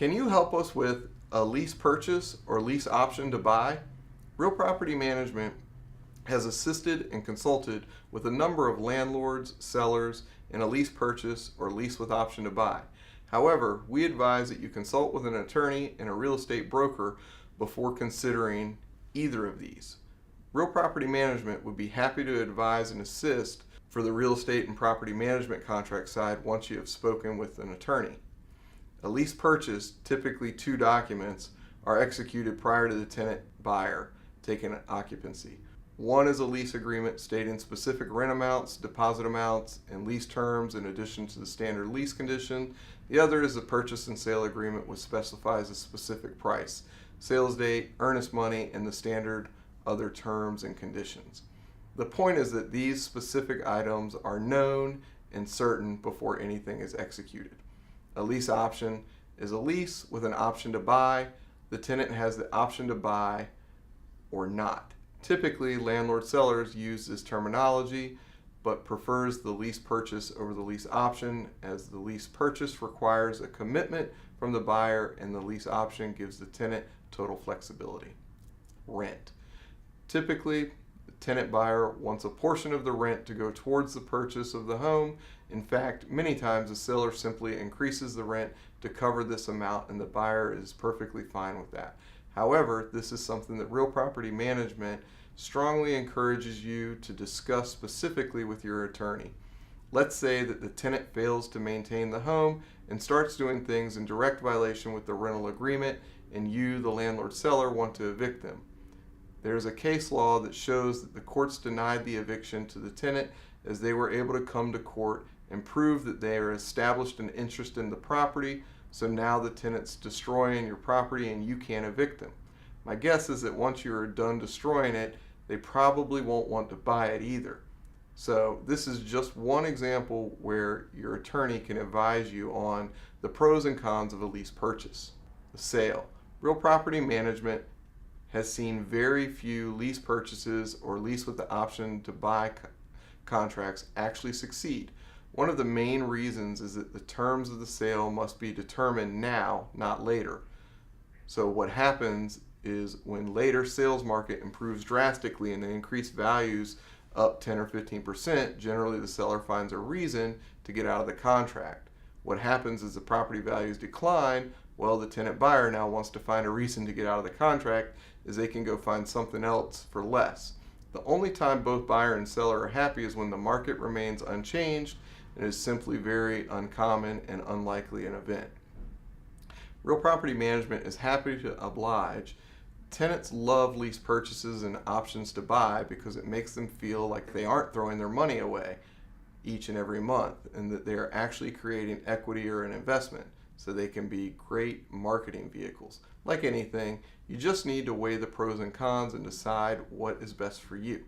Can you help us with a lease purchase or lease option to buy? Real Property Management has assisted and consulted with a number of landlords, sellers in a lease purchase or lease with option to buy. However, we advise that you consult with an attorney and a real estate broker before considering either of these. Real Property Management would be happy to advise and assist for the real estate and property management contract side once you have spoken with an attorney. A lease purchase, typically 2 documents, are executed prior to the tenant buyer taking occupancy. One is a lease agreement stating specific rent amounts, deposit amounts, and lease terms in addition to the standard lease condition. The other is a purchase and sale agreement which specifies a specific price, sales date, earnest money, and the standard other terms and conditions. The point is that these specific items are known and certain before anything is executed. A lease option is a lease with an option to buy. The tenant has the option to buy or not. Typically, landlord sellers use this terminology, but prefers the lease purchase over the lease option, as the lease purchase requires a commitment from the buyer and the lease option gives the tenant total flexibility. Rent. Typically, the tenant buyer wants a portion of the rent to go towards the purchase of the home. In fact, many times the seller simply increases the rent to cover this amount and the buyer is perfectly fine with that. However, this is something that Real Property Management strongly encourages you to discuss specifically with your attorney. Let's say that the tenant fails to maintain the home and starts doing things in direct violation with the rental agreement, and you, the landlord seller, want to evict them. There's a case law that shows that the courts denied the eviction to the tenant as they were able to come to court and prove that they are established an interest in the property, so now the tenant's destroying your property and you can't evict them. My guess is that once you're done destroying it, they probably won't want to buy it either. So this is just one example where your attorney can advise you on the pros and cons of a lease purchase. The sale. Real Property Management has seen very few lease purchases or lease with the option to buy contracts actually succeed. One of the main reasons is that the terms of the sale must be determined now, not later. So what happens is when later sales market improves drastically and they increase values up 10 or 15%, generally the seller finds a reason to get out of the contract. What happens is the property values decline. Well, the tenant buyer now wants to find a reason to get out of the contract as they can go find something else for less. The only time both buyer and seller are happy is when the market remains unchanged and is simply very uncommon and unlikely an event. Real Property Management is happy to oblige. Tenants love lease purchases and options to buy because it makes them feel like they aren't throwing their money away each and every month and that they are actually creating equity or an investment, so they can be great marketing vehicles. Like anything, you just need to weigh the pros and cons and decide what is best for you.